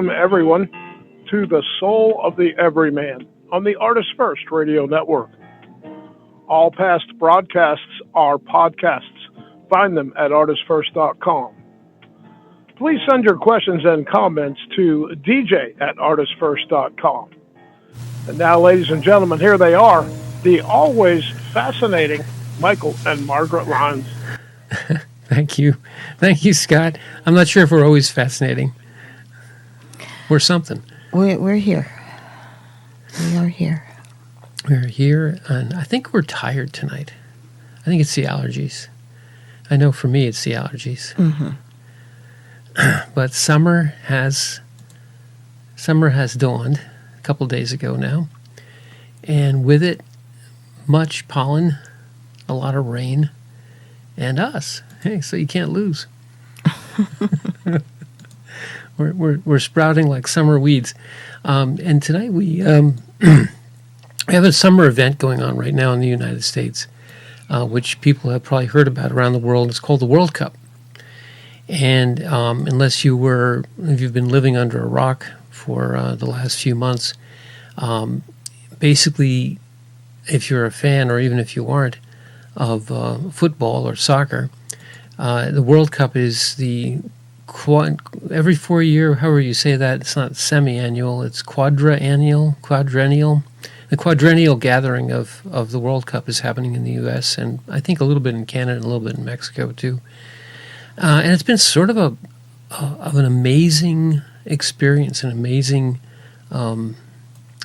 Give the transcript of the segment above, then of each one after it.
welcome everyone to the Soul of the Everyman on the ArtistFirst Radio Network. All past broadcasts are podcasts. Find them at ArtistFirst.com. Please send your questions and comments to dj@artistfirst.com. And now, ladies and gentlemen, here they are, the always fascinating Michael and Margaret Lyons. Thank you. Thank you, Scott. I'm not sure if we're always fascinating. We're something. We're here. We are here. We're here, and I think we're tired tonight. I think it's the allergies. I know for me it's the allergies. Mm-hmm. But summer has dawned a couple days ago now, and with it, much pollen, a lot of rain, and us. Hey, so you can't lose. we're sprouting like summer weeds, and tonight we have a summer event going on right now in the United States, which people have probably heard about around the world. It's called the World Cup. And if you've been living under a rock for the last few months, basically, if you're a fan, or even if you aren't, of football or soccer, the World Cup is every 4 year, however you say that, it's not semi-annual, it's quadrennial. The quadrennial gathering of the World Cup is happening in the U.S., and I think a little bit in Canada and a little bit in Mexico too. And it's been sort of an amazing experience, an amazing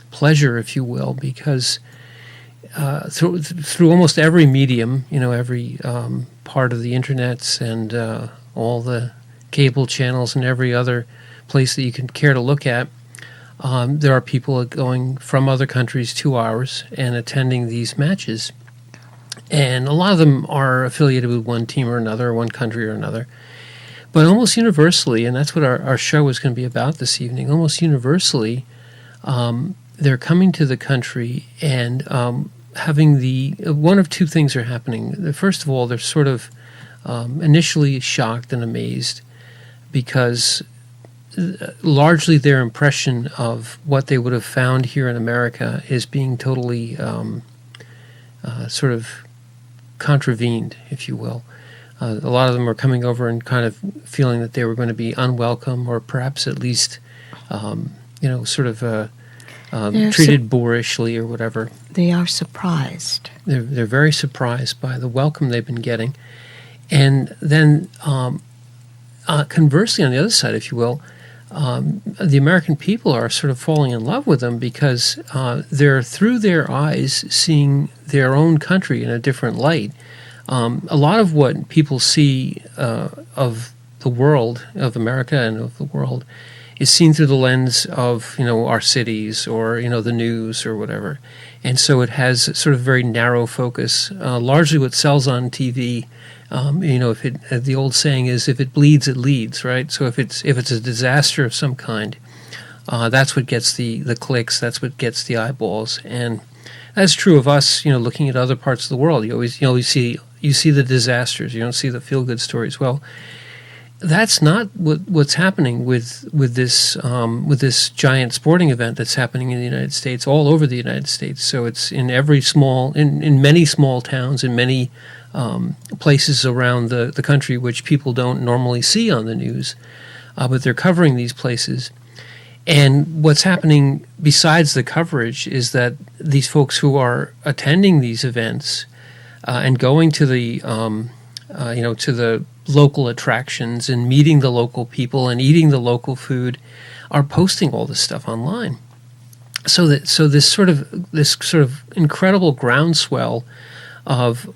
pleasure, if you will, because through almost every medium, every part of the internets and all the cable channels and every other place that you can care to look at, there are people going from other countries to ours and attending these matches. And a lot of them are affiliated with one team or another, or one country or another. But almost universally, and that's what our show is going to be about this evening, almost universally, they're coming to the country and having one of two things are happening. First of all, they're sort of initially shocked and amazed because largely their impression of what they would have found here in America is being totally sort of contravened, if you will. A lot of them are coming over and kind of feeling that they were going to be unwelcome, or perhaps at least, sort of treated boorishly or whatever. They are surprised. They're very surprised by the welcome they've been getting. And then conversely, on the other side, if you will, the American people are sort of falling in love with them because they're, through their eyes, seeing their own country in a different light. A lot of what people see of the world, of America and of the world, is seen through the lens of, our cities or, the news or whatever. And so it has sort of very narrow focus, largely what sells on TV. The old saying is, if it bleeds, it leads, right? So if it's a disaster of some kind, that's what gets the clicks, that's what gets the eyeballs. And that's true of us, looking at other parts of the world. You see the disasters, you don't see the feel-good stories. Well, that's not what's happening with this giant sporting event that's happening in the United States, all over the United States. So it's in many small towns, in many places around the country, which people don't normally see on the news, but they're covering these places. And what's happening besides the coverage is that these folks who are attending these events and going to the to the local attractions and meeting the local people and eating the local food are posting all this stuff online. So this sort of incredible groundswell of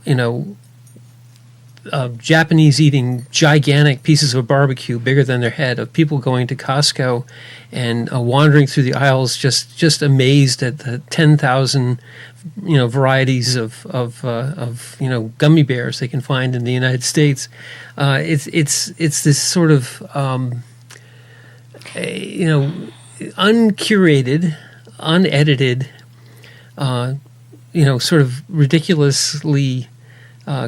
Japanese eating gigantic pieces of barbecue bigger than their head, of people going to Costco and wandering through the aisles just amazed at the 10,000 varieties of gummy bears they can find in the United States. It's this sort of uncurated, unedited, sort of ridiculously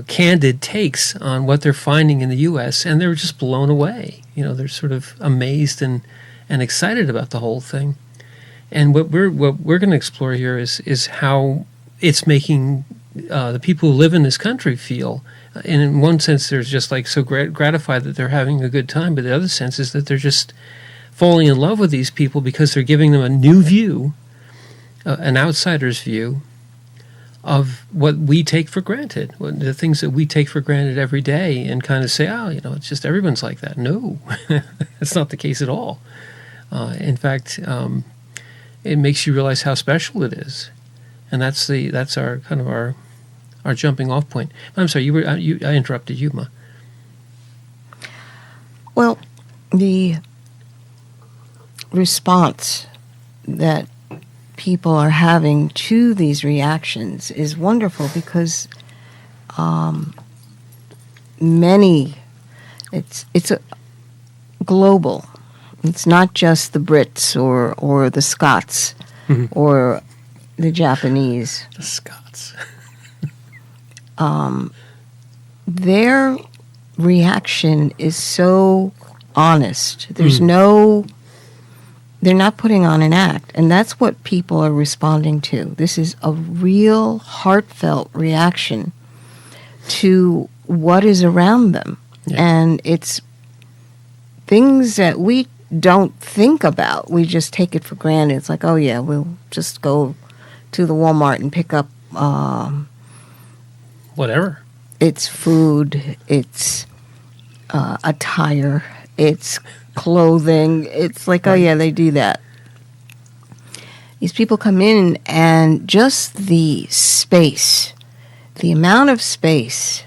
candid takes on what they're finding in the U.S., and they're just blown away. They're sort of amazed and and excited about the whole thing. And what we're going to explore here is how it's making the people who live in this country feel. And in one sense, they're just like so gratified that they're having a good time, but the other sense is that they're just falling in love with these people because they're giving them a new view, an outsider's view of what we take for granted, the things that we take for granted every day, and kind of say, oh, it's just everyone's like that. No, that's not the case at all. In fact, it makes you realize how special it is, and that's our kind of our jumping off point. I'm sorry, I interrupted you, Ma. Well, the response that people are having to these reactions is wonderful because it's a global. It's not just the Brits or the Scots or the Japanese. The Scots. Their reaction is so honest. There's they're not putting on an act, and that's what people are responding to. This is a real heartfelt reaction to what is around them. Yeah. And it's things that we don't think about. We just take it for granted. It's like, oh yeah, we'll just go to the Walmart and pick up whatever. It's food, it's attire, it's clothing. It's like, oh yeah, they do that. These people come in, and just the space, the amount of space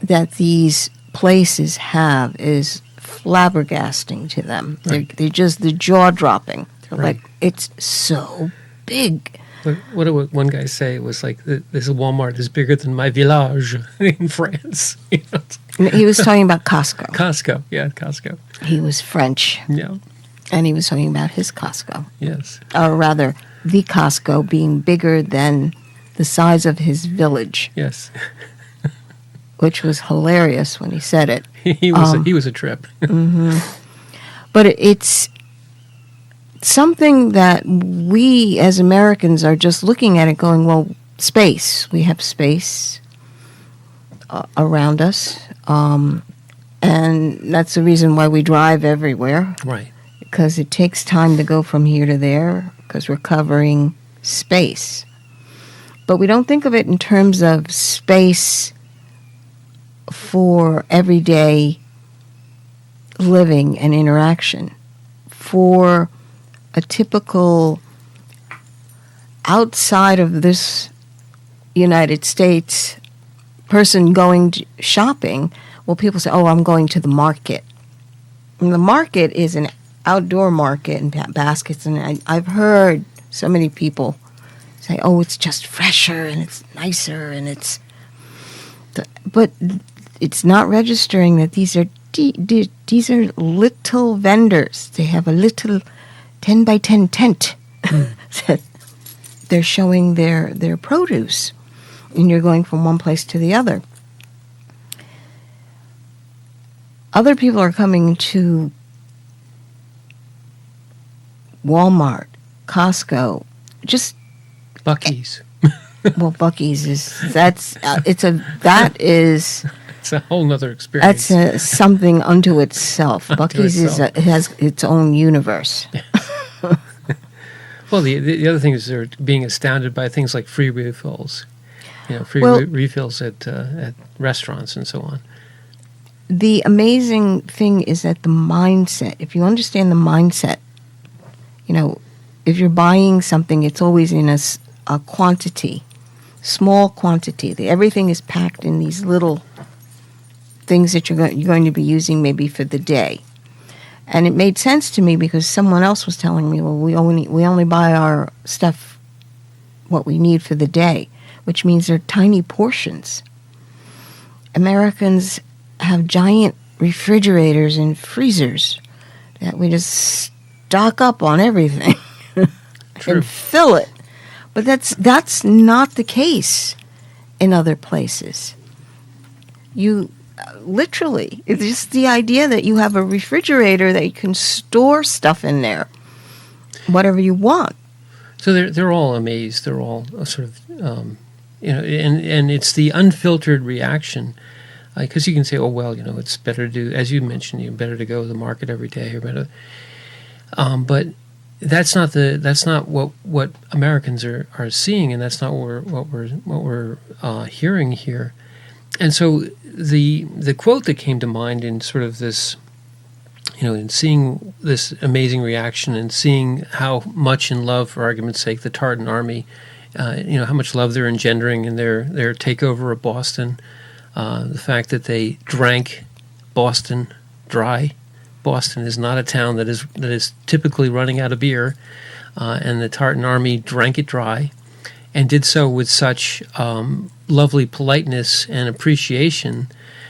that these places have is flabbergasting to them. Right. They're just the jaw dropping. They're right. Like, it's so big. What did one guy say? It was like, this Walmart is bigger than my village in France. He was talking about Costco. Costco. He was French. Yeah. And he was talking about his Costco. Yes. Or rather, the Costco being bigger than the size of his village. Yes. Which was hilarious when he said it. He was a trip. Mm-hmm. But it's something that we as Americans are just looking at it going, well, space. We have space around us. And that's the reason why we drive everywhere. Right. Because it takes time to go from here to there because we're covering space. But we don't think of it in terms of space for everyday living and interaction. For a typical outside of this United States person going shopping, well, people say, oh, I'm going to the market. And the market is an outdoor market and baskets, and I've heard so many people say, oh, it's just fresher and it's nicer and it's... But it's not registering that these are little vendors. They have a little 10 by 10 tent that they're showing their produce, and you're going from one place to the other. Other people are coming to Walmart, Costco, just Buc-ee's. Well, Buc-ee's is it's a whole nother experience. That's something unto itself. Buc-ee's has its own universe. Well, the other thing is they're being astounded by things like free refills, refills at restaurants and so on. The amazing thing is that the mindset. If you understand the mindset, if you're buying something, it's always in a quantity, small quantity. Everything is packed in these little things that you're going to be using maybe for the day. And it made sense to me because someone else was telling me, well, we only buy our stuff what we need for the day, which means they're tiny portions. Americans have giant refrigerators and freezers that we just stock up on everything and fill it. But that's not the case in other places. You Literally. It's just the idea that you have a refrigerator that you can store stuff in there, whatever you want. So they're all amazed. They're all sort of, and it's the unfiltered reaction. Because you can say, oh, well, it's better to do, as you mentioned, better to go to the market every day, or better. But that's not what Americans are seeing, and that's not what we're hearing here. And so the quote that came to mind in sort of this, in seeing this amazing reaction and seeing how much in love, for argument's sake, the Tartan Army, how much love they're engendering in their takeover of Boston. The fact that they drank Boston dry. Boston is not a town that is typically running out of beer, and the Tartan Army drank it dry, and did so with such lovely politeness and appreciation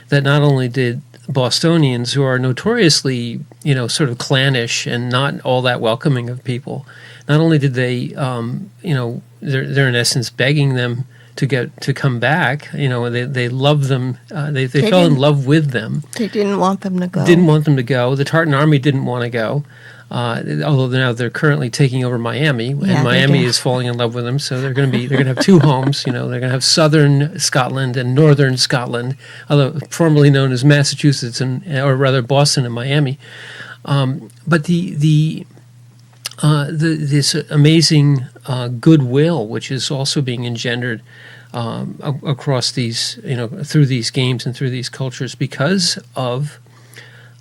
that not only did Bostonians, who are notoriously, sort of clannish and not all that welcoming of people, not only did they, they're in essence begging them to come back. They loved them. They fell in love with them. They didn't want them to go. Didn't want them to go. The Tartan Army didn't want to go. Although now they're currently taking over Miami, and Miami is falling in love with them. So they're going to have two homes. They're going to have Southern Scotland and Northern Scotland, although formerly known as Massachusetts or rather Boston and Miami. But this amazing goodwill, which is also being engendered across these, through these games and through these cultures, because of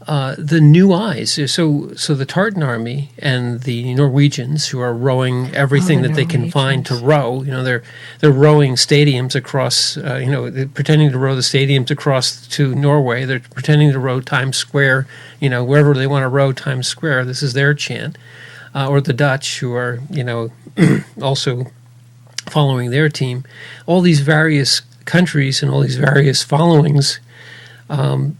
the new eyes. So the Tartan Army and the Norwegians, who are rowing everything that they can find to row, they're rowing stadiums across, they're pretending to row the stadiums across to Norway. They're pretending to row Times Square, wherever they want to row Times Square. This is their chant. Or the Dutch, who are, also following their team. All these various countries and all these various followings are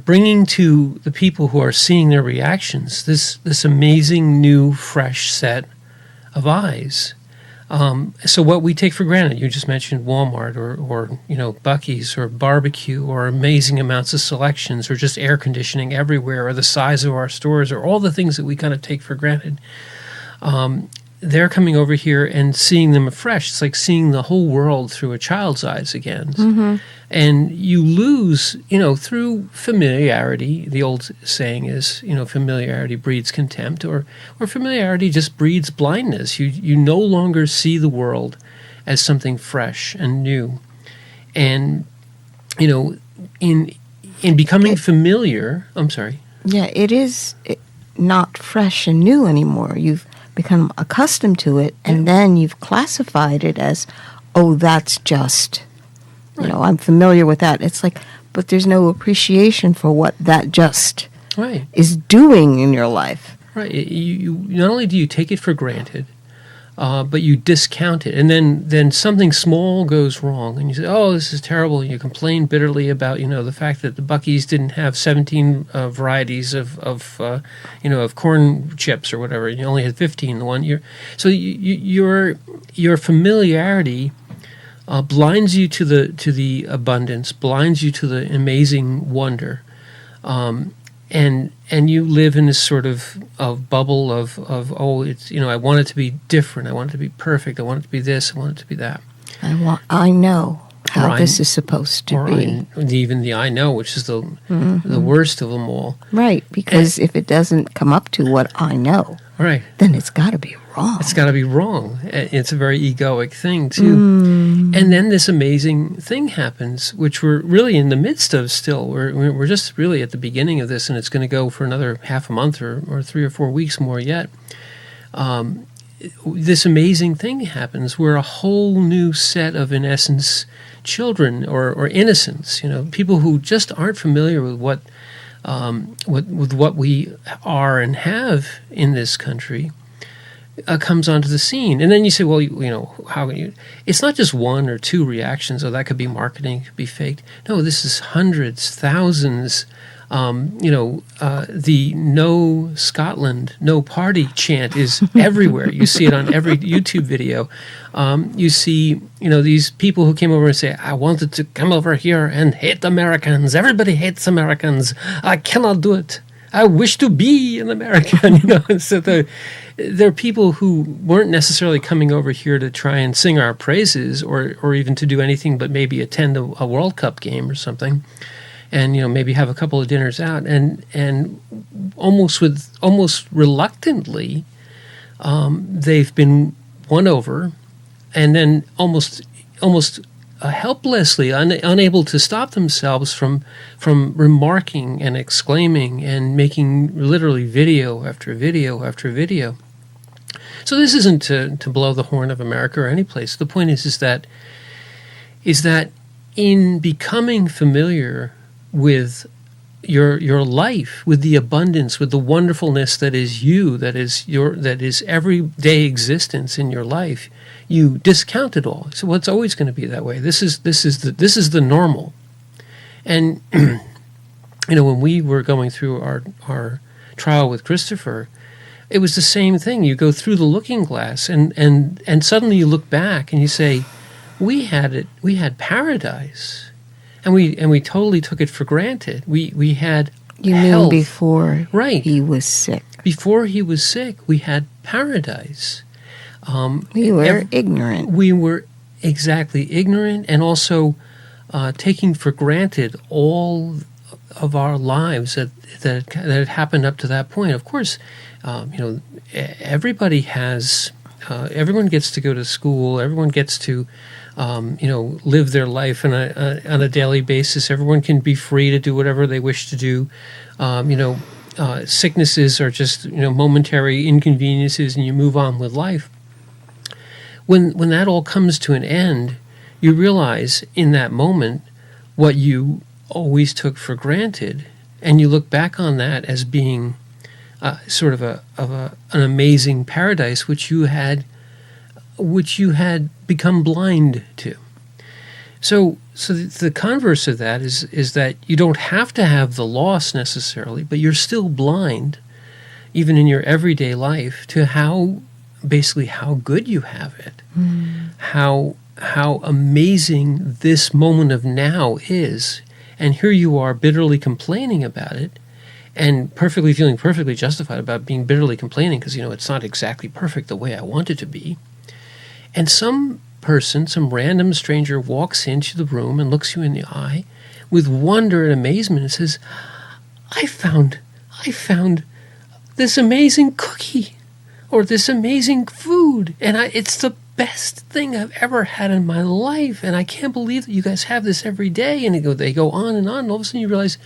bringing to the people who are seeing their reactions this amazing new fresh set of eyes. So what we take for granted, you just mentioned Walmart or Buc-ee's or barbecue or amazing amounts of selections or just air conditioning everywhere or the size of our stores or all the things that we kind of take for granted. They're coming over here and seeing them afresh. It's like seeing the whole world through a child's eyes again. Mm-hmm. And you lose, through familiarity. The old saying is, familiarity breeds contempt, or familiarity just breeds blindness. You no longer see the world as something fresh and new. And, in becoming familiar, I'm sorry. Yeah, it is not fresh and new anymore. You've become accustomed to it, and then you've classified it as, oh, that's just, I'm familiar with that. It's like, but there's no appreciation for what that just is doing in your life. Right. You not only do you take it for granted, but you discount it, and then something small goes wrong, and you say, "Oh, this is terrible." And you complain bitterly about the fact that the Buc-ee's didn't have 17 varieties of corn chips or whatever. And you only had 15 the one year. So your familiarity blinds you to the abundance, blinds you to the amazing wonder. And you live in this sort of bubble of it's I want it to be different, I want it to be perfect, I want it to be this, I want it to be that. I know how this is supposed to be. Even the I know, which is the worst of them all. Right, because if it doesn't come up to what I know, then it's got to be wrong. It's got to be wrong. It's a very egoic thing, too. And then this amazing thing happens, which we're really in the midst of still. We're just really at the beginning of this, and it's going to go for another half a month or 3 or 4 weeks more yet. This amazing thing happens where a whole new set of, in essence, children or innocents, people who just aren't familiar with what we are and have in this country, comes onto the scene. And then you say, well, how can you? It's not just one or two reactions. Oh, that could be marketing, it could be faked. No, this is hundreds, thousands The "No Scotland, No Party" chant is everywhere. You see it on every YouTube video. You see, these people who came over and say, "I wanted to come over here and hate Americans. Everybody hates Americans. I cannot do it. I wish to be an American." So they're people who weren't necessarily coming over here to try and sing our praises or even to do anything but maybe attend a World Cup game or something. And maybe have a couple of dinners out, and almost reluctantly, they've been won over, and then almost helplessly unable to stop themselves from remarking and exclaiming and making literally video after video after video. So this isn't to blow the horn of America or any place. The point is that in becoming familiar with your life, with the abundance, with the wonderfulness that is you, that is everyday existence in your life, you discount it all. So it's always going to be that way. This is the normal. And when we were going through our trial with Christopher, it was the same thing. You go through the looking glass, and suddenly you look back and you say, we had paradise. And we totally took it for granted. We had health. Mean before right. he was sick. Before he was sick, we had paradise. We were ignorant. We were exactly ignorant, and also taking for granted all of our lives that had happened up to that point. Of course, everybody has. Everyone gets to go to school. Everyone gets to. Live their life on a daily basis. Everyone can be free to do whatever they wish to do. Sicknesses are just momentary inconveniences, and you move on with life. When that all comes to an end, you realize in that moment what you always took for granted, and you look back on that as being sort of an amazing paradise which you had become blind to. So the converse of that is that you don't have to have the loss necessarily, but you're still blind, even in your everyday life, to how good you have it, how amazing this moment of now is, and here you are bitterly complaining about it, and feeling perfectly justified about being bitterly complaining because it's not exactly perfect the way I want it to be. And some random stranger walks into the room and looks you in the eye with wonder and amazement and says, I found this amazing cookie or this amazing food, and it's the best thing I've ever had in my life, and I can't believe that you guys have this every day. And they go on, and all of a sudden you realize,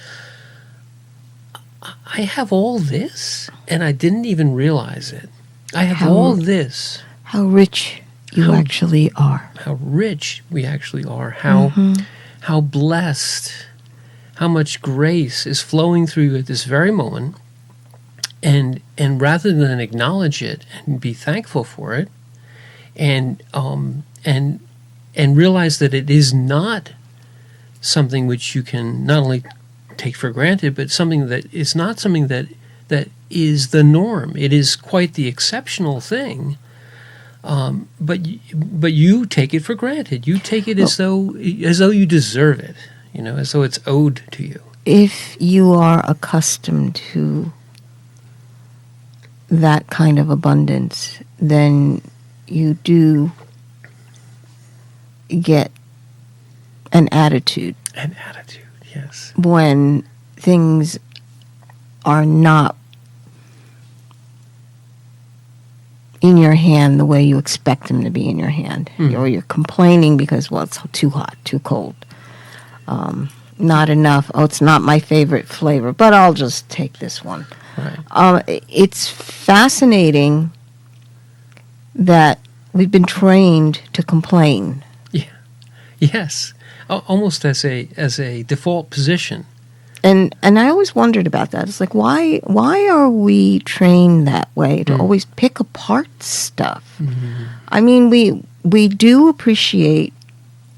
I have all this, and I didn't even realize it. I have all this. How rich you actually are. How rich we actually are. How blessed. How much grace is flowing through you at this very moment. And rather than acknowledge it and be thankful for it, and realize that it is not something which you can not only take for granted, but something that is not something that is the norm. It is quite the exceptional thing. But you take it for granted. You take it as though you deserve it, as though it's owed to you. If you are accustomed to that kind of abundance, then you do get an attitude. An attitude, yes. When things are not in your hand the way you expect them to be in your hand. Or you're complaining because, it's too hot, too cold. Not enough. Oh, it's not my favorite flavor, but I'll just take this one. Right. It's fascinating that we've been trained to complain. Yeah. Yes. Almost as a default position. And I always wondered about that. It's like, why are we trained that way to always pick apart stuff? Mm-hmm. I mean, we do appreciate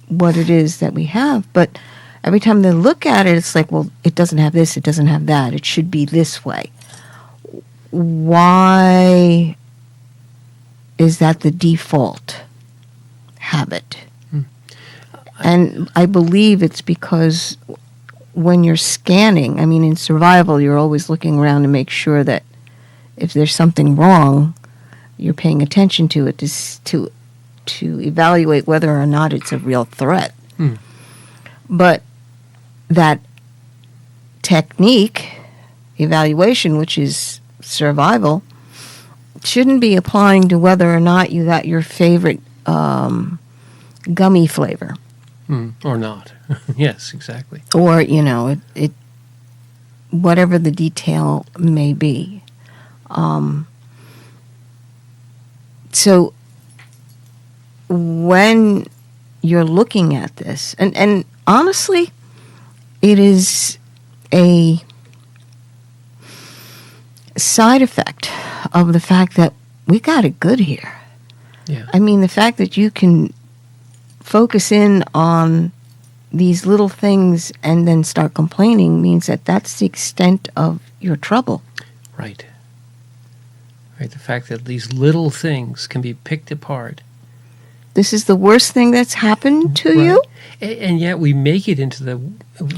what it is that we have, but every time they look at it, it's like, well, it doesn't have this, it doesn't have that, it should be this way. Why is that the default habit? And I believe it's because when you're scanning, I mean, in survival, you're always looking around to make sure that if there's something wrong, you're paying attention to it to evaluate whether or not it's a real threat. But that technique, evaluation, which is survival, shouldn't be applying to whether or not you got your favorite gummy flavor. Or not. Yes, exactly. Or, it whatever the detail may be. So when you're looking at this, and honestly, it is a side effect of the fact that we got it good here. Yeah. I mean, the fact that you can focus in on these little things and then start complaining means that that's the extent of your trouble. Right. Right. The fact that these little things can be picked apart. This is the worst thing that's happened to you? And yet we make it into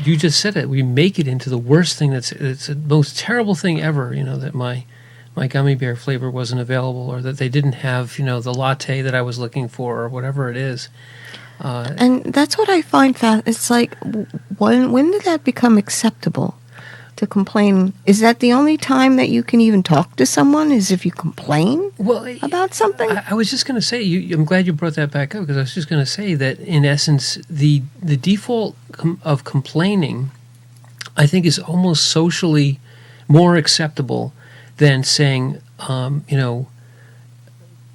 you just said it, we make it into the worst thing it's the most terrible thing ever, that my gummy bear flavor wasn't available, or that they didn't have, the latte that I was looking for, or whatever it is. And that's what I find it's like, when did that become acceptable to complain? Is that the only time that you can even talk to someone, is if you complain about something? I was just going to say, I'm glad you brought that back up, because I was just going to say that, in essence, the default of complaining, I think, is almost socially more acceptable than saying,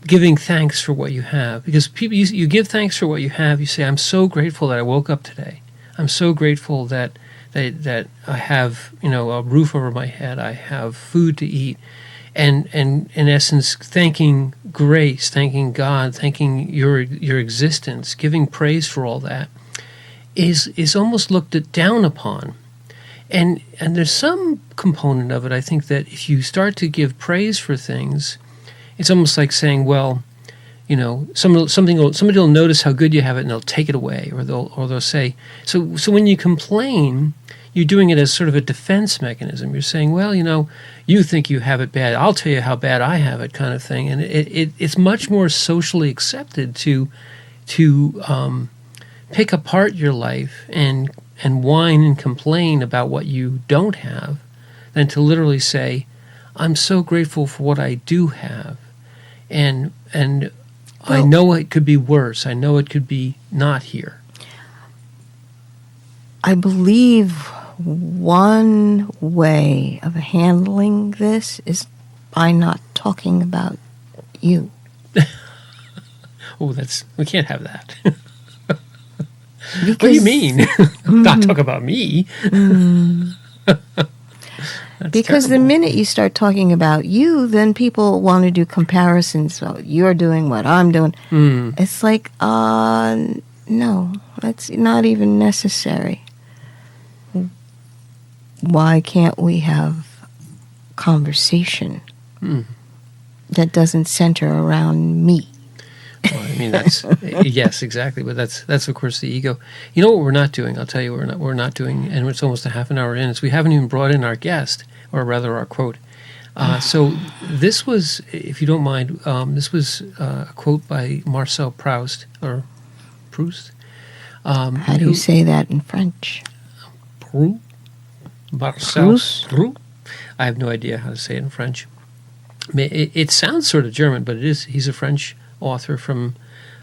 giving thanks for what you have. Because people, you give thanks for what you have. You say, I'm so grateful that I woke up today. I'm so grateful that I have, a roof over my head. I have food to eat. And in essence, thanking grace, thanking God, thanking your existence, giving praise for all that is almost looked down upon. And there's some component of it, I think, that if you start to give praise for things, it's almost like saying, well, somebody will notice how good you have it and they'll take it away, or they'll say, so when you complain, you're doing it as sort of a defense mechanism. You're saying, well, you think you have it bad, I'll tell you how bad I have it, kind of thing. And it's much more socially accepted to pick apart your life and whine and complain about what you don't have, than to literally say, I'm so grateful for what I do have. And I know it could be worse. I know it could be not here. I believe one way of handling this is by not talking about you. We can't have that. What do you mean? Not talk about me? Because terrible. the minute you start talking about you, then people want to do comparisons. So you're doing what I'm doing. It's like, no, that's not even necessary. Why can't we have conversation that doesn't center around me? Well, I mean, that's yes, exactly. But that's of course the ego. You know what we're not doing? I'll tell you, we're not doing, and it's almost a half an hour in. Is we haven't even brought in our guest, or rather our quote. So this was, if you don't mind, this was a quote by Marcel Proust, or Proust. How do you say that in French? Proust. Marcel Proust. I have no idea how to say it in French. It sounds sort of German, but it is. He's a French author from,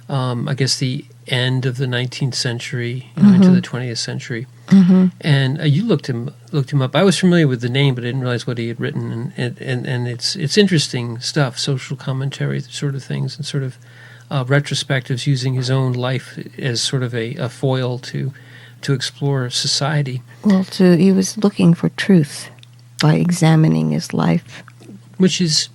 I guess, the end of the 19th century into the 20th century. And you looked him up. I was familiar with the name, but I didn't realize what he had written. And it's interesting stuff, social commentary sort of things, and sort of retrospectives using his own life as sort of a foil to explore society. Well, he was looking for truth by examining his life, which is,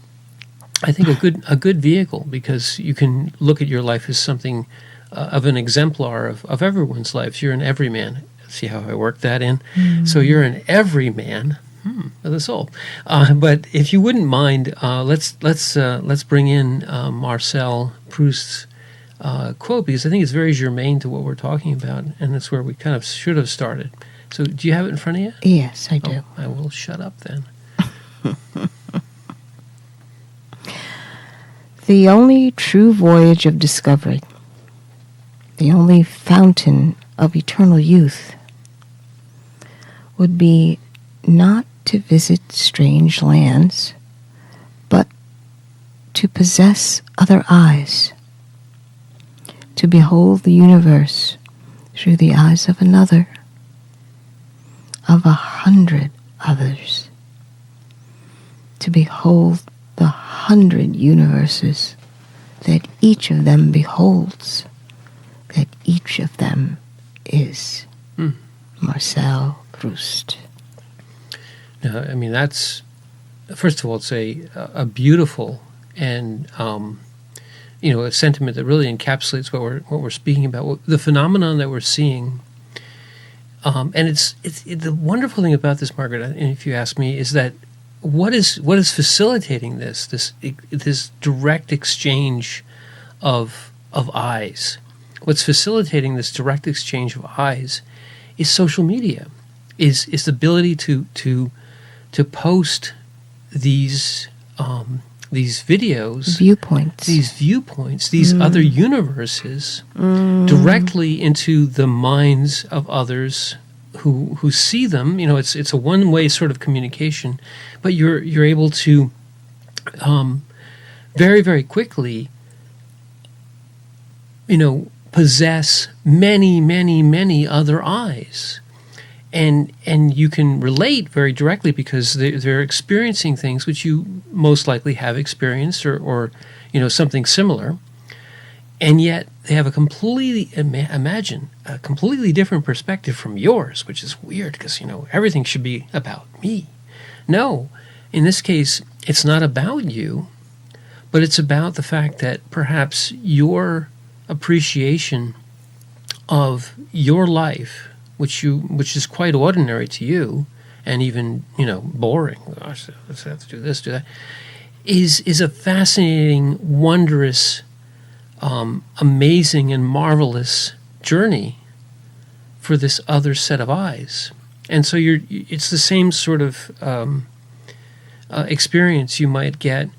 I think, a good vehicle, because you can look at your life as something of an exemplar of everyone's lives. You're an everyman. See how I worked that in? So you're an everyman of the soul. But if you wouldn't mind, let's bring in Marcel Proust's quote, because I think it's very germane to what we're talking about, and that's where we kind of should have started. So do you have it in front of you? Yes, I do. I will shut up then. The only true voyage of discovery, the only fountain of eternal youth, would be not to visit strange lands, but to possess other eyes, to behold the universe through the eyes of another, of 100 others, to behold the 100 universes that each of them beholds, that each of them is. Marcel Proust. Now, I mean, that's, first of all, it's a beautiful and a sentiment that really encapsulates what we're speaking about, the phenomenon that we're seeing. And it's the wonderful thing about this, Margaret, and if you ask me, is that what is facilitating this direct exchange of eyes? What's facilitating this direct exchange of eyes is social media, is the ability to post these videos, viewpoints, these other universes directly into the minds of others who see them. It's a one-way sort of communication, but you're able to very, very quickly possess many, many, many other eyes. And you can relate very directly because they're experiencing things which you most likely have experienced or something similar, and yet they have a completely different perspective from yours, which is weird because everything should be about me. No, in this case, it's not about you, but it's about the fact that perhaps your appreciation of your life, which is quite ordinary to you, and even boring. Gosh, let's have to do this, do that. Is a fascinating, wondrous, amazing, and marvelous journey for this other set of eyes. And so it's the same sort of experience you might get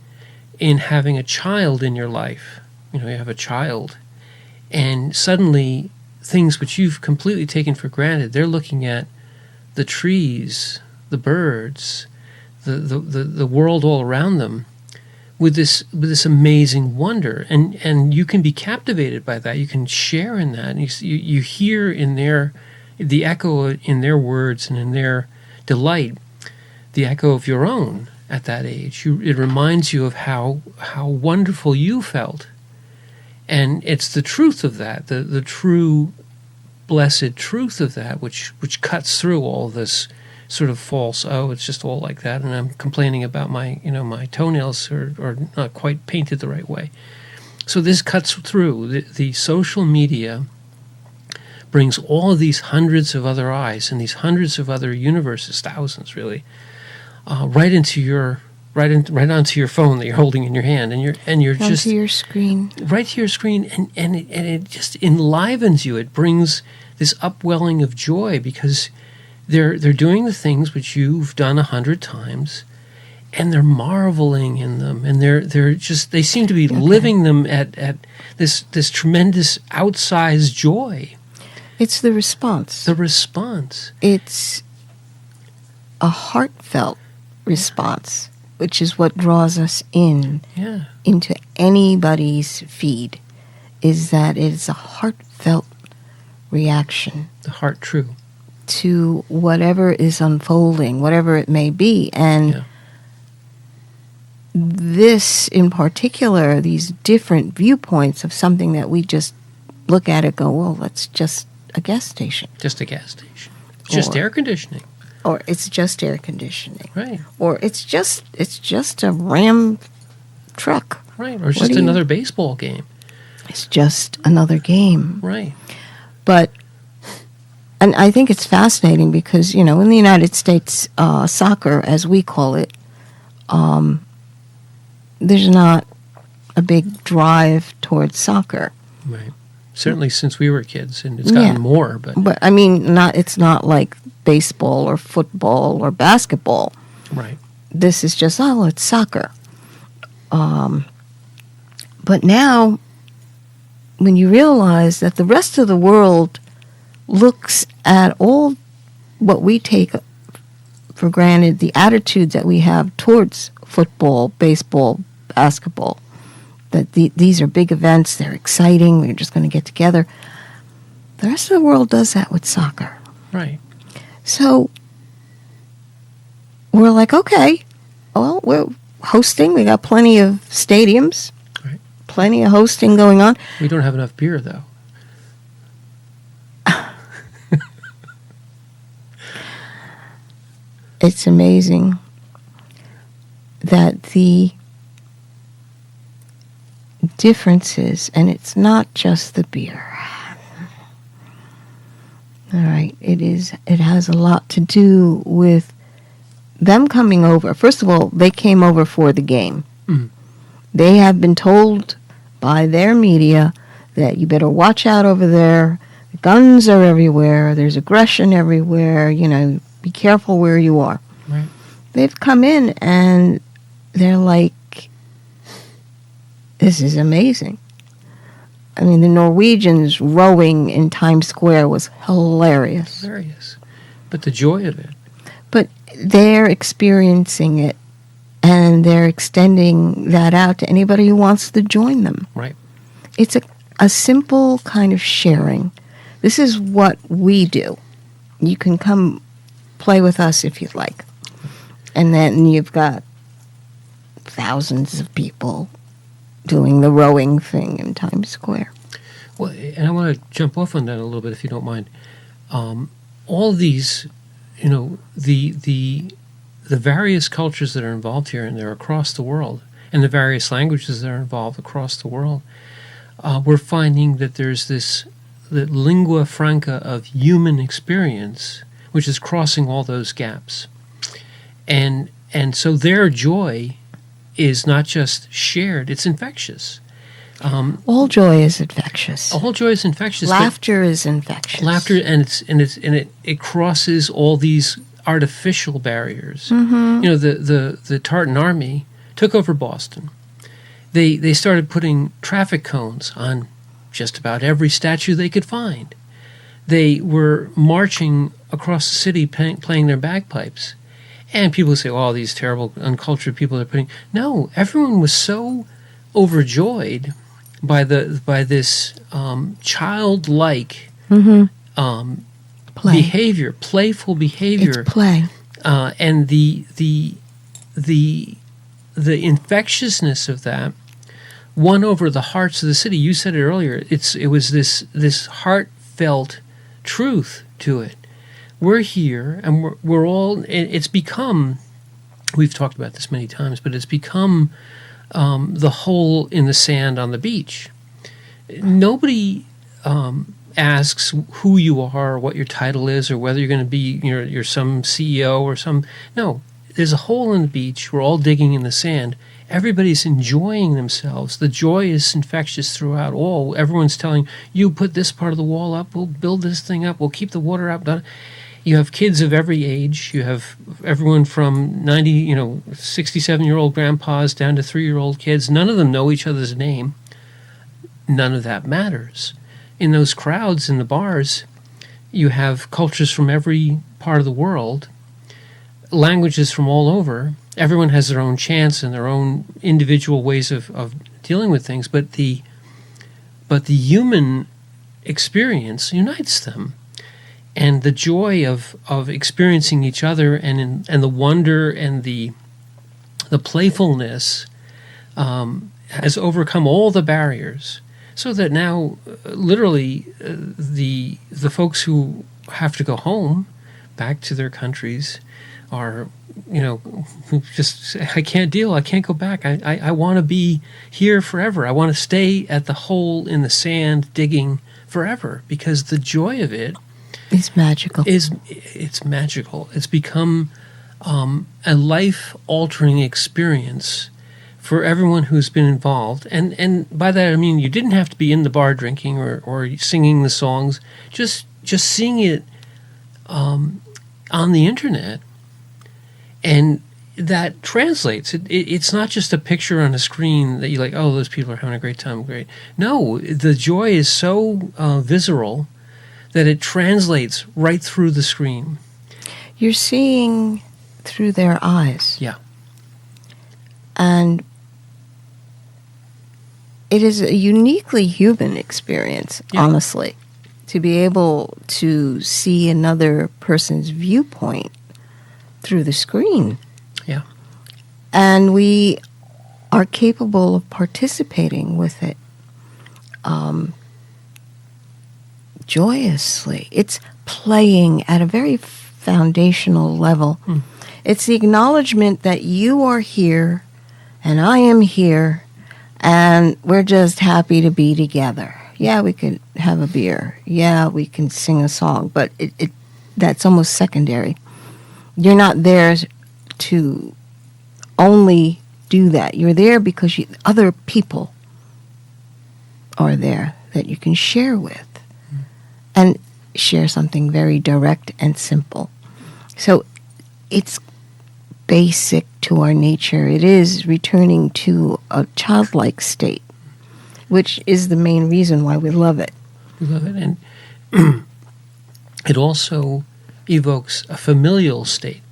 in having a child in your life. You have a child, and suddenly things which you've completely taken for granted, they're looking at the trees, the birds, the world all around them with this amazing wonder, and you can be captivated by that. You can share in that, and you hear in the echo in their words and in their delight, the echo of your own at that age. It reminds you of how wonderful you felt. And it's the truth of that, the true, blessed truth of that, which cuts through all this sort of false, it's just all like that, and I'm complaining about my toenails are not quite painted the right way. So this cuts through. The social media brings all of these hundreds of other eyes and these hundreds of other universes, thousands really, right onto your phone that you're holding in your hand, and you're just to your screen, right to your screen, and it just enlivens you. It brings this upwelling of joy because they're doing the things which you've done 100 times, and they're marveling in them, and they seem to be living them at this tremendous outsized joy. It's the response. The response. It's a heartfelt response, which is what draws us into anybody's feed, is that it's a heartfelt reaction. The heart true. To whatever is unfolding, whatever it may be. And this in particular, these different viewpoints of something that we just look at it, go, well, that's just a gas station. Just a gas station. It's just air conditioning. Or it's just air conditioning. Right. Or it's just a Ram truck. Right. Or it's just another baseball game. It's just another game. Right. But And I think it's fascinating because, in the United States, soccer, as we call it, there's not a big drive towards soccer. Right. Certainly since we were kids, and it's gotten more. But I mean, it's not like baseball or football or basketball. Right. This is just, it's soccer. But now, when you realize that the rest of the world looks at all what we take for granted, the attitude that we have towards football, baseball, basketball, that these are big events, they're exciting, we're just going to get together. The rest of the world does that with soccer. Right. So we're like, okay, well, we're hosting. We got plenty of stadiums, right. Plenty of hosting going on. We don't have enough beer, though. It's amazing that the differences, and it's not just the beer. All right, it has a lot to do with them coming over. First of all, they came over for the game. Mm. They have been told by their media that you better watch out over there. The guns are everywhere. There's aggression everywhere. Be careful where you are. Right. They've come in and they're like, this is amazing. I mean, the Norwegians rowing in Times Square was hilarious. Hilarious. But the joy of it. But they're experiencing it, and they're extending that out to anybody who wants to join them. Right. It's a simple kind of sharing. This is what we do. You can come play with us if you'd like. And then you've got thousands of people doing the rowing thing in Times Square. Well, and I want to jump off on that a little bit, if you don't mind. All these, the various cultures that are involved here, and they're across the world, and the various languages that are involved across the world, we're finding that there's the lingua franca of human experience, which is crossing all those gaps. And so their joy is not just shared, it's infectious. All joy is infectious. All joy is infectious. Laughter is infectious. Laughter, and it crosses all these artificial barriers. Mm-hmm. The Tartan Army took over Boston. They started putting traffic cones on just about every statue they could find. They were marching across the city playing their bagpipes. And people say, oh, these terrible, uncultured people are putting... No, everyone was so overjoyed by this childlike behavior, playful behavior. It's play. And the infectiousness of that won over the hearts of the city. You said it earlier. It was this heartfelt truth to it. We're here, and we're all... It's become... We've talked about this many times, but it's become the hole in the sand on the beach. Nobody asks who you are, or what your title is, or whether you're going to be you're some CEO or some... No, there's a hole in the beach. We're all digging in the sand. Everybody's enjoying themselves. The joy is infectious throughout all. Everyone's telling you, put this part of the wall up, we'll build this thing up, we'll keep the water up. You have kids of every age. You have everyone from 67-year-old grandpas down to 3-year-old kids. None of them know each other's name. None of that matters. In those crowds in the bars, you have cultures from every part of the world, languages from all over. Everyone has their own chants and their own individual ways of dealing with things, but the human experience unites them. And the joy of experiencing each other and the wonder and the playfulness has overcome all the barriers, so that now literally the folks who have to go home back to their countries are just, I can't deal, I can't go back, I want to be here forever, I want to stay at the hole in the sand digging forever, because the joy of it It's magical. It's magical. It's become a life-altering experience for everyone who's been involved. And by that I mean you didn't have to be in the bar drinking or singing the songs. Just seeing it on the internet, and that translates. It's not just a picture on a screen that you're like, oh, those people are having a great time. Great. No, the joy is so visceral that it translates right through the screen. You're seeing through their eyes. Yeah. And it is a uniquely human experience, honestly, to be able to see another person's viewpoint through the screen. Yeah. And we are capable of participating with it joyously. It's playing at a very foundational level. It's the acknowledgement that you are here and I am here and we're just happy to be together. Yeah, we could have a beer. Yeah, we can sing a song, but that's almost secondary. You're not there to only do that. You're there because other people are there that you can share with and share something very direct and simple. So it's basic to our nature. It is returning to a childlike state, which is the main reason why we love it. We love it. And it also evokes a familial state.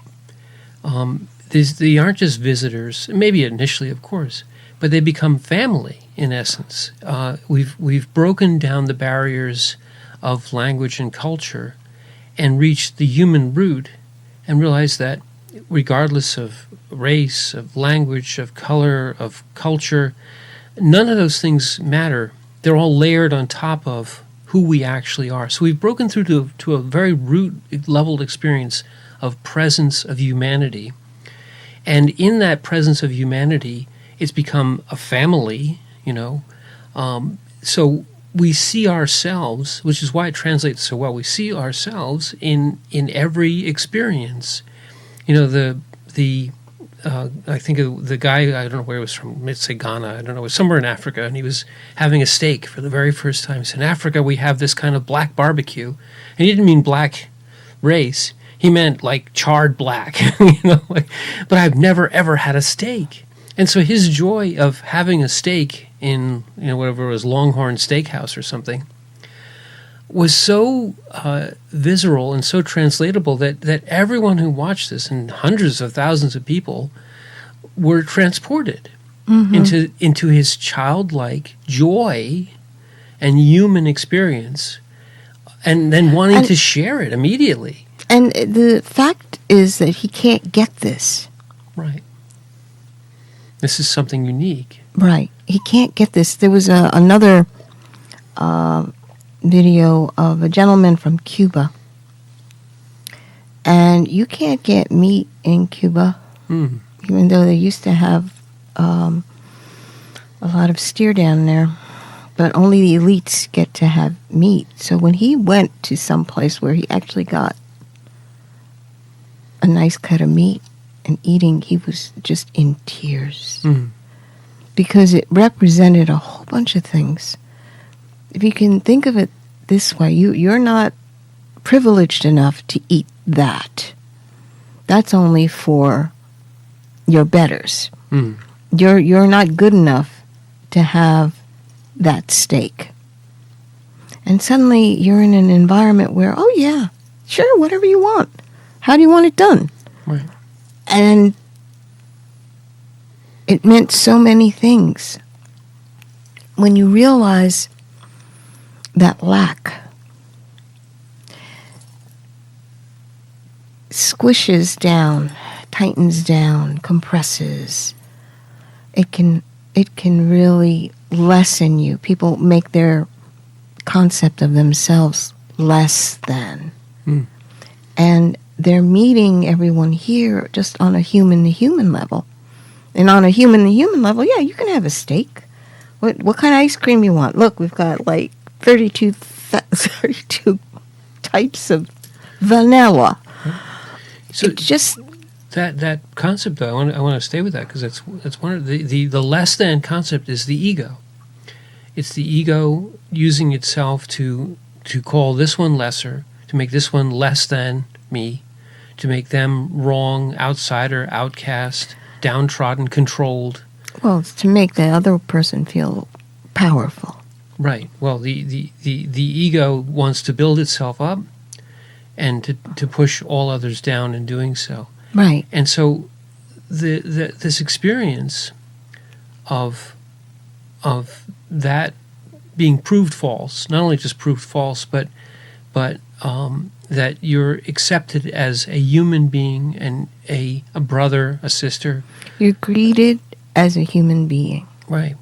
They aren't just visitors, maybe initially, of course, but they become family in essence. We've broken down the barriers of language and culture and reached the human root and realized that regardless of race, of language, of color, of culture, none of those things matter. They're all layered on top of who we actually are. So we've broken through to a very root-level experience of presence of humanity. And in that presence of humanity, it's become a family, So we see ourselves, which is why it translates so well. We see ourselves in every experience. I think of the guy, I don't know where he was from, let's say Ghana, I don't know, it was somewhere in Africa, and he was having a steak for the very first time. He said, in Africa, we have this kind of black barbecue. And he didn't mean black race. He meant like charred black, but I've never, ever had a steak. And so his joy of having a steak in, whatever it was, Longhorn Steakhouse or something, was so visceral and so translatable that everyone who watched this, and hundreds of thousands of people, were transported into his childlike joy and human experience, and then wanting to share it immediately. And the fact is that he can't get this. Right. This is something unique. Right. He can't get this. There was another video of a gentleman from Cuba. And you can't get meat in Cuba, even though they used to have a lot of steer down there. But only the elites get to have meat. So when he went to some place where he actually got a nice cut of meat and eating, he was just in tears. Because it represented a whole bunch of things. If you can think of it this way, you're not privileged enough to eat that. That's only for your betters. You're not good enough to have that steak. And suddenly you're in an environment where, oh yeah, sure, whatever you want. How do you want it done? Right. And it meant so many things. When you realize that lack squishes down, tightens down, compresses, it can really lessen you. People make their concept of themselves less than. And they're meeting everyone here just on a human-to-human level. And on a human-to-human level, yeah, you can have a steak. What kind of ice cream you want? Look, we've got like 32 types of vanilla. So It just that concept, though, I want to stay with that because that's one of the less than concept is the ego. It's the ego using itself to call this one lesser, to make this one less than me, to make them wrong, outsider, outcast, downtrodden, controlled. well, it's to make the other person feel powerful. Right. Well, the ego wants to build itself up and to push all others down in doing so. Right. And so this experience of that being proved false, not only just proved false, but that you're accepted as a human being and a brother, a sister. You're greeted as a human being. Right.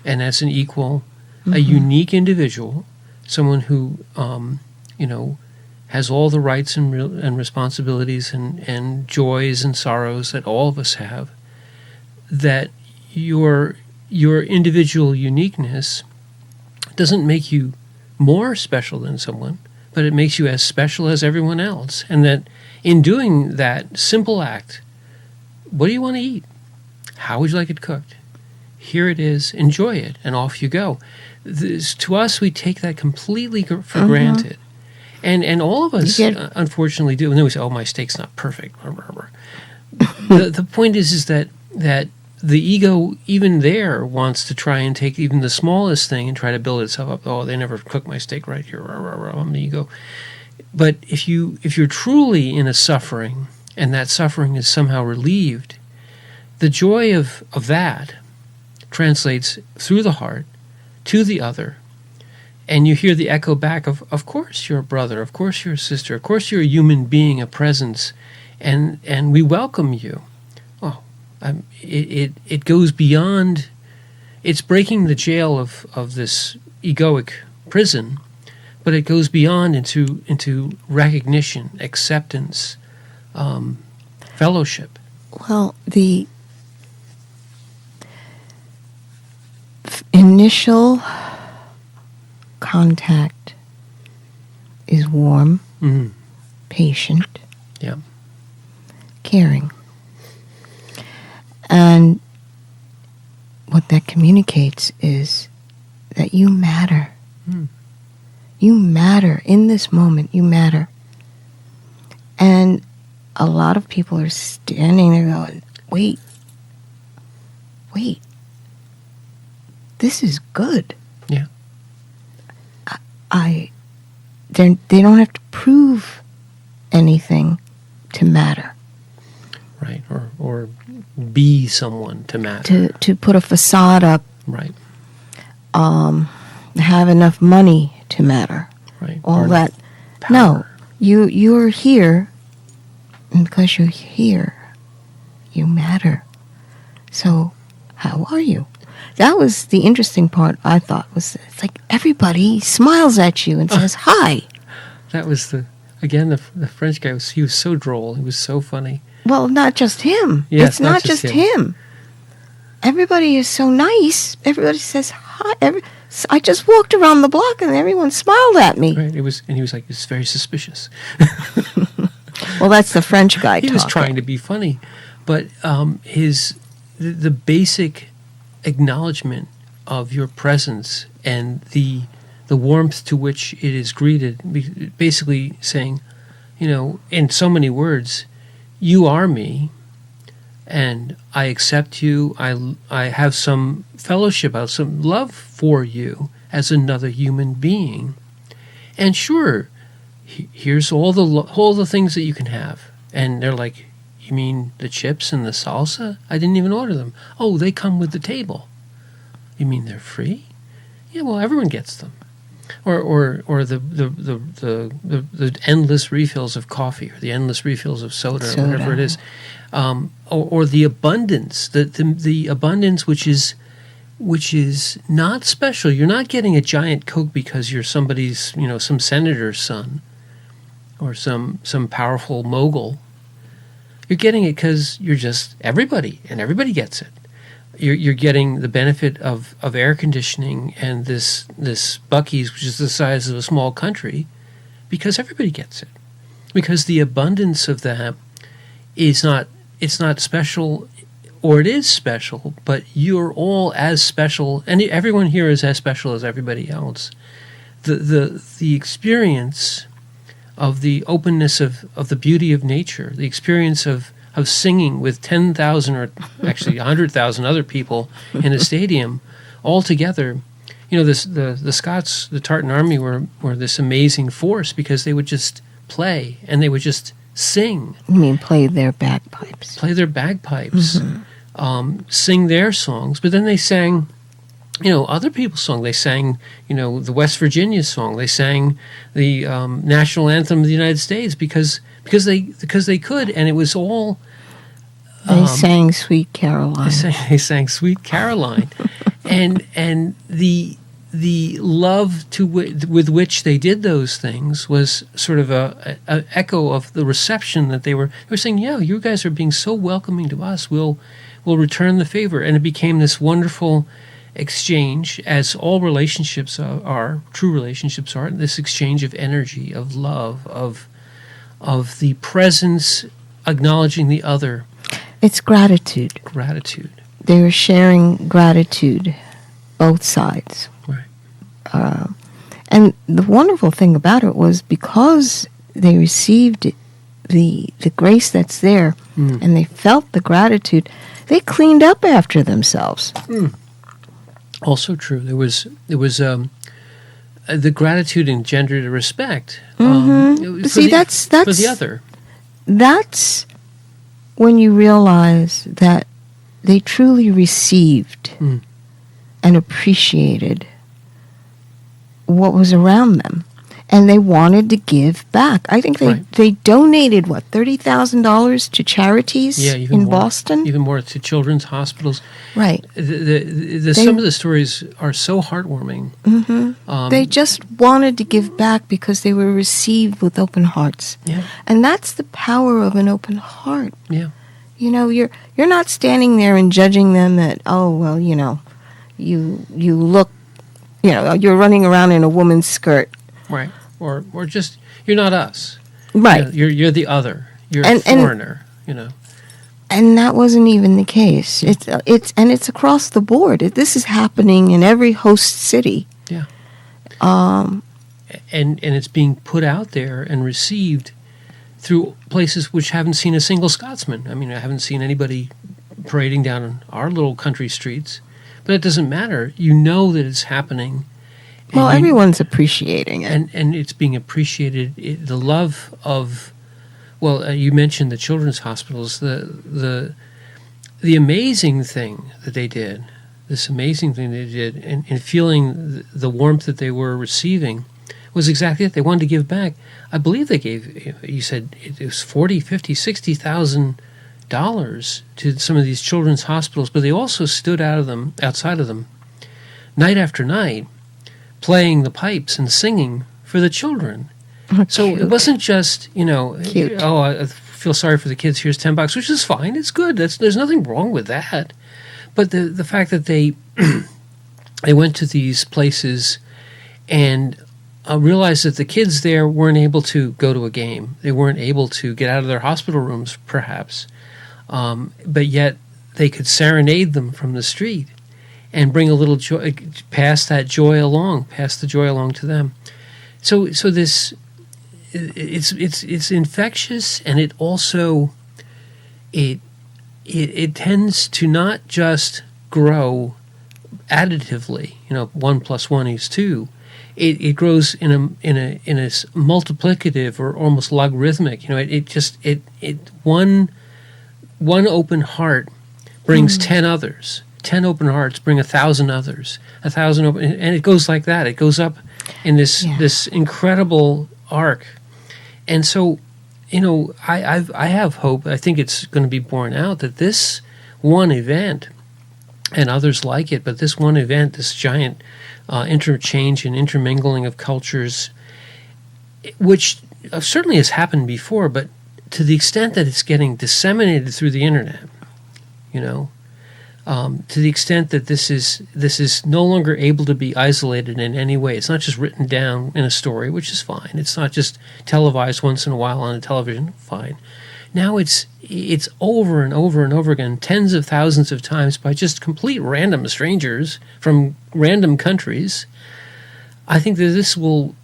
And as an equal, a unique individual, someone who, has all the rights and responsibilities and joys and sorrows that all of us have, that your individual uniqueness doesn't make you more special than someone, but it makes you as special as everyone else. And that in doing that simple act, what do you want to eat? How would you like it cooked? Here it is, enjoy it, and off you go. To us, we take that completely for granted. And all of us, unfortunately, do. And then we say, oh, my steak's not perfect. The point is that the ego, even there, wants to try and take even the smallest thing and try to build itself up. Oh, they never cooked my steak right here. I'm the ego. But if you're truly in a suffering, and that suffering is somehow relieved, the joy of that translates through the heart to the other. And you hear the echo back of course you're a brother, of course you're a sister, of course you're a human being, a presence, and we welcome you. Oh, it goes beyond. It's breaking the jail of this egoic prison, but it goes beyond into recognition, acceptance, fellowship. Well, the initial contact is warm, patient, caring. And what that communicates is that you matter. You matter. In this moment, you matter. And a lot of people are standing there going, wait, this is good. Yeah. They don't have to prove anything to matter. Right, or be someone to matter. To put a facade up. Right. Have enough money to matter. Right. All or that. Power. No, you're here, and because you're here, you matter. So, how are you? That was the interesting part, I thought, was it's like everybody smiles at you and says, hi. That was the French guy, he was so droll. He was so funny. Well, not just him. Yes, it's not just him. Everybody is so nice. Everybody says hi. I just walked around the block and everyone smiled at me. Right. He was like, it's very suspicious. Well, that's the French guy He talking. was trying to be funny. But the basic acknowledgement of your presence and the warmth to which it is greeted, basically saying, in so many words, you are me, and I accept you. I have some fellowship, some love for you as another human being, and sure, here's all the things that you can have. And they're like, you mean the chips and the salsa? I didn't even order them. Oh, they come with the table. You mean they're free? Yeah, well, everyone gets them. Or the endless refills of coffee, or the endless refills of soda. Or whatever it is, or the abundance, the abundance which is not special. You're not getting a giant Coke because you're somebody's, some senator's son, or some powerful mogul. You're getting it because you're just everybody, and everybody gets it. You're getting the benefit of air conditioning and this Buc-ee's, which is the size of a small country, because everybody gets it. Because the abundance of that is not, it's not special, or it is special, but you're all as special, and everyone here is as special as everybody else. The experience of the openness of the beauty of nature, the experience of singing with 10,000 or actually 100,000 other people in a stadium all together. You know, the Scots, the Tartan Army were this amazing force because they would just play and they would just sing. You mean play their bagpipes? Play their bagpipes, sing their songs, but then they sang, you know, other people's songs. They sang, you know, the West Virginia song. They sang the national anthem of the United States because they could, and it was all. They sang "Sweet Caroline." They sang "Sweet Caroline," and the love with which they did those things was sort of a echo of the reception that they were saying. Yeah, you guys are being so welcoming to us. We'll return the favor, and it became this wonderful exchange, as all relationships are, true relationships are. This exchange of energy, of love, of the presence, acknowledging the other. It's gratitude. Gratitude. They were sharing gratitude, both sides. Right. And the wonderful thing about it was because they received the grace that's there, and they felt the gratitude, they cleaned up after themselves. Also true. There was the gratitude engendered a respect. See, that's for the other. That's when you realize that they truly received and appreciated what was around them, and they wanted to give back. I think they donated $30,000 to charities in more, Boston, even more to children's hospitals. Right. Some of the stories are so heartwarming. They just wanted to give back because they were received with open hearts. Yeah. And that's the power of an open heart. Yeah. You know, you're not standing there and judging them that, oh, well, you know, you look, you know, you're running around in a woman's skirt. Right. Or just, you're not us. Right. You're the other. You're a foreigner, you know. And that wasn't even the case. It's across the board. This is happening in every host city. Yeah. And it's being put out there and received through places which haven't seen a single Scotsman. I mean, I haven't seen anybody parading down on our little country streets. But it doesn't matter. You know that it's happening. Well, everyone's appreciating it. And it's being appreciated. The love of, well, you mentioned the children's hospitals. The amazing thing that they did, and feeling the warmth that they were receiving was exactly it. They wanted to give back. I believe they gave, you said it was $40,000, $50,000, $60,000 to some of these children's hospitals, but they also stood outside of them, night after night, playing the pipes and singing for the children. So it wasn't just, you know, Cute. Oh, I feel sorry for the kids, here's $10, which is fine, it's good, there's nothing wrong with that. But the fact that they went to these places and realized that the kids there weren't able to go to a game, they weren't able to get out of their hospital rooms, perhaps, but yet they could serenade them from the street and bring a little joy, pass the joy along to them. So this, it's infectious, and it also it tends to not just grow additively. You know, 1 + 1 = 2. It grows in a multiplicative or almost logarithmic. You know, one open heart brings 10 others. 10 open hearts bring 1,000 others. 1,000 open, and it goes like that. It goes up in this incredible arc. And so, you know, I have hope. I think it's going to be borne out that this one event, and others like it, but this one event, this giant interchange and intermingling of cultures, which certainly has happened before, but to the extent that it's getting disseminated through the internet, you know, to the extent that this is no longer able to be isolated in any way. It's not just written down in a story, which is fine. It's not just televised once in a while on a television, fine. Now it's over and over and over again, tens of thousands of times by just complete random strangers from random countries. I think that this will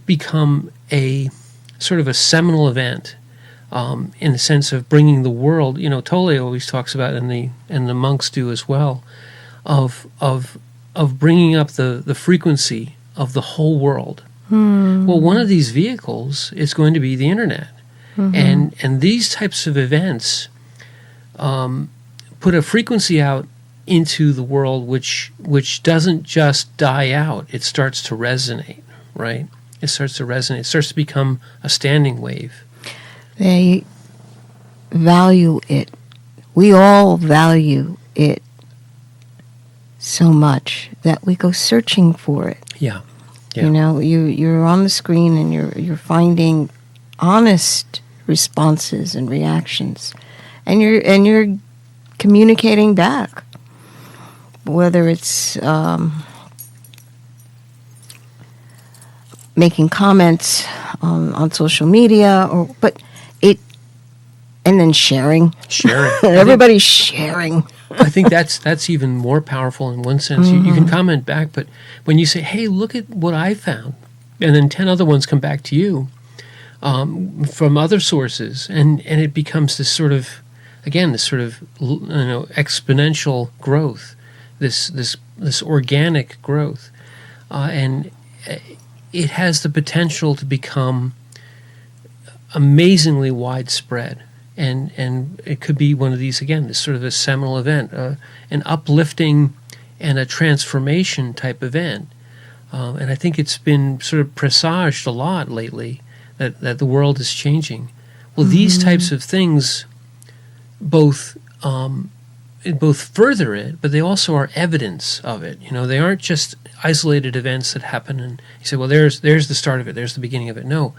become a sort of a seminal event. In the sense of bringing the world, Tolle always talks about, and the monks do as well, of bringing up the frequency of the whole world. Well, one of these vehicles is going to be the internet, and these types of events put a frequency out into the world which doesn't just die out; it starts to resonate. Right? It starts to resonate. It starts to become a standing wave. They value it. We all value it so much that we go searching for it. Yeah. You're on the screen and you're finding honest responses and reactions, and you're communicating back. Whether it's making comments on social media, and then sharing. Everybody's sharing. I think that's even more powerful in one sense. You can comment back, but when you say, "Hey, look at what I found," and then 10 other ones come back to you from other sources, and it becomes this sort of exponential growth, this organic growth, and it has the potential to become amazingly widespread. And it could be one of these, again, this sort of a seminal event, an uplifting and a transformation type event. And I think it's been sort of presaged a lot lately that the world is changing. Well, these types of things both further it, but they also are evidence of it. They aren't just isolated events that happen and you say, well, there's the start of it, there's the beginning of it. No.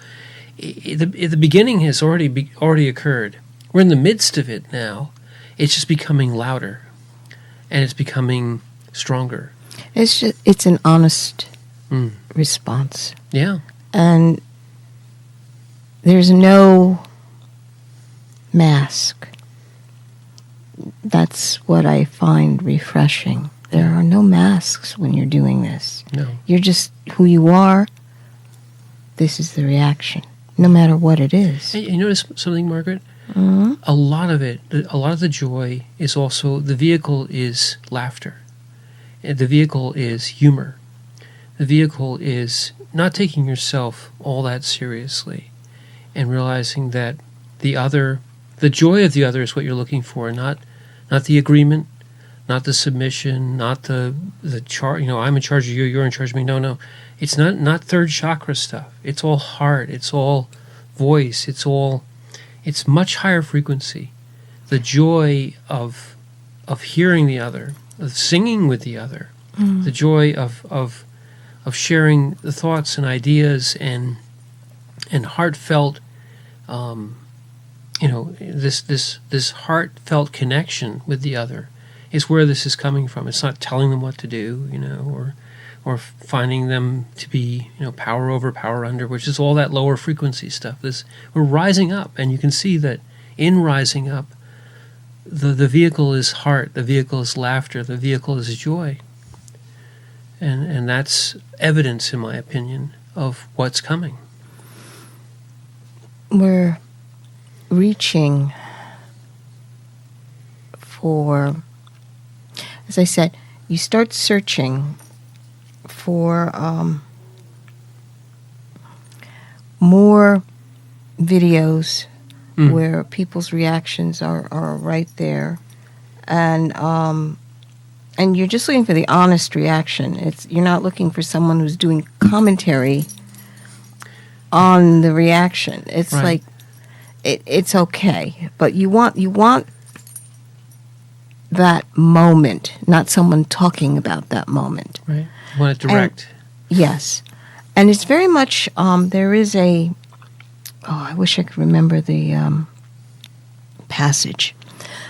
The beginning has already occurred. We're in the midst of it now. It's just becoming louder, and it's becoming stronger. It's an honest response. Yeah, and there's no mask. That's what I find refreshing. There are no masks when you're doing this. No, you're just who you are. This is the reaction. No matter what it is. Hey, you notice something, Margaret? Mm-hmm. A lot of the joy is also, the vehicle is laughter. The vehicle is humor. The vehicle is not taking yourself all that seriously and realizing that the joy of the other is what you're looking for, not the agreement, not the submission, not the charge. I'm in charge of you, you're in charge of me. No. It's not third chakra stuff. It's all heart. It's all voice. It's much higher frequency. The joy of hearing the other, of singing with the other, the joy of sharing the thoughts and ideas and heartfelt, this heartfelt connection with the other is where this is coming from. It's not telling them what to do, or finding them to be, power over, power under, which is all that lower frequency stuff. We're rising up, and you can see that in rising up, the vehicle is heart, the vehicle is laughter, the vehicle is joy. And that's evidence, in my opinion, of what's coming. We're reaching for, as I said, you start searching for more videos where people's reactions are right there, and you're just looking for the honest reaction. You're not looking for someone who's doing commentary on the reaction. It's right. like it's okay, but you want that moment, not someone talking about that moment. Right. You want it direct. Yes. And it's very much, there is I wish I could remember the passage,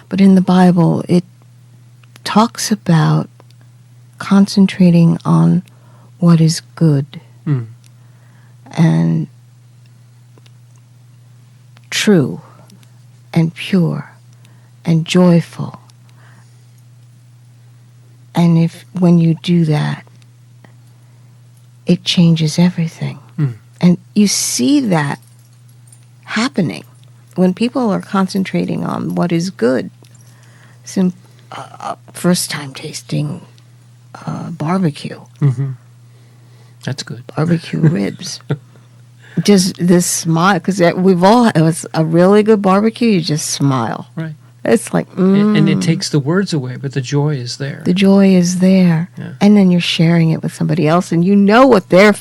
but in the Bible it talks about concentrating on what is good and true and pure and joyful. And when you do that, it changes everything. And you see that happening when people are concentrating on what is good. First time tasting barbecue. That's good. Barbecue ribs. Just this smile, because it was a really good barbecue, you just smile. Right. It's like, And it takes the words away, but the joy is there. The joy is there. Yeah. And then you're sharing it with somebody else, and you know what they're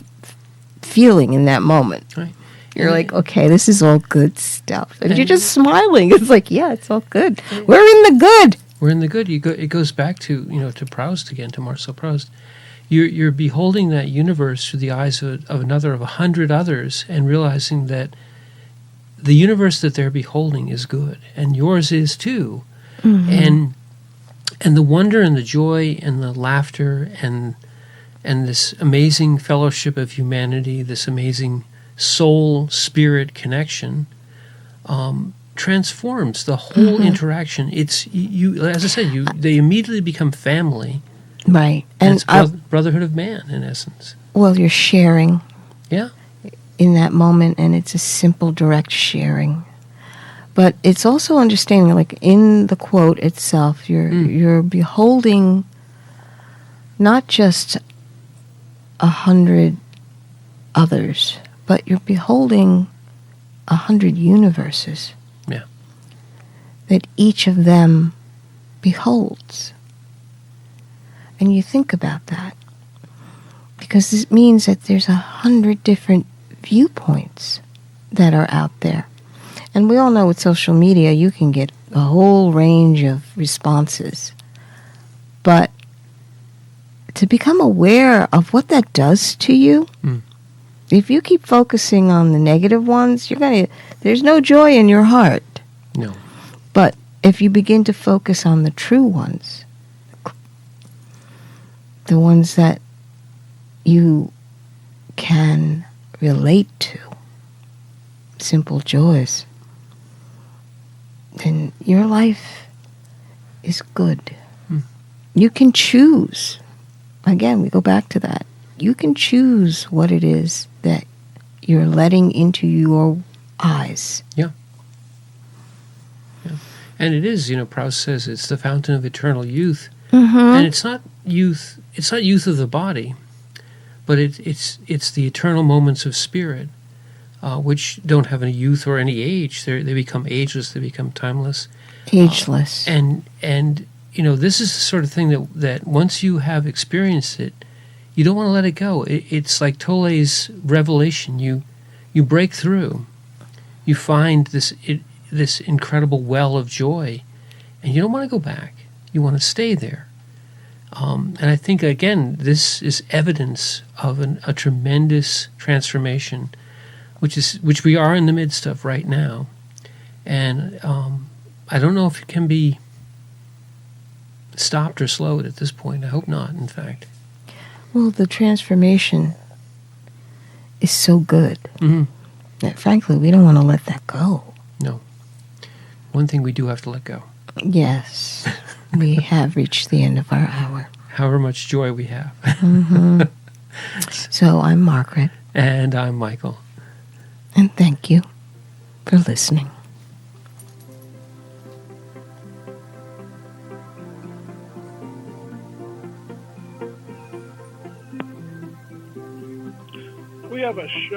feeling in that moment. Right. You're like, okay, this is all good stuff. And you're just smiling. It's like, yeah, it's all good. We're in the good. We're in the good. It goes back to, to Proust again, to Marcel Proust. You're beholding that universe through the eyes of another, of 100 others, and realizing that the universe that they're beholding is good, and yours is too. And the wonder and the joy and the laughter and this amazing fellowship of humanity, this amazing soul spirit connection, transforms the whole interaction. It's you, as I said, they immediately become family. Right. And it's brotherhood of man, in essence. Well, you're sharing. Yeah. In that moment, and it's a simple, direct sharing. But it's also understanding, like in the quote itself, you're beholding not just 100 others, but you're beholding 100 universes. Yeah. That each of them beholds. And you think about that. Because this means that there's 100 different viewpoints that are out there. And we all know with social media, you can get a whole range of responses. But to become aware of what that does to you, if you keep focusing on the negative ones, there's no joy in your heart. No. But if you begin to focus on the true ones, the ones that you can relate to, simple joys, then your life is good. You can choose. Again, we go back to that. You can choose what it is that you're letting into your eyes. Yeah. And it is, Proust says it's the fountain of eternal youth. And it's not youth of the body, but it's the eternal moments of spirit, which don't have any youth or any age. They become ageless. They become timeless. Ageless. And this is the sort of thing that once you have experienced it, you don't want to let it go. It's like Tolle's revelation. You break through. You find this incredible well of joy, and you don't want to go back. You want to stay there. And I think, again, this is evidence of a tremendous transformation, which we are in the midst of right now. And I don't know if it can be stopped or slowed at this point. I hope not, in fact. Well, the transformation is so good that, frankly, we don't want to let that go. No. One thing we do have to let go. Yes. We have reached the end of our hour. However much joy we have. So I'm Margaret. And I'm Michael. And thank you for listening. We have a show.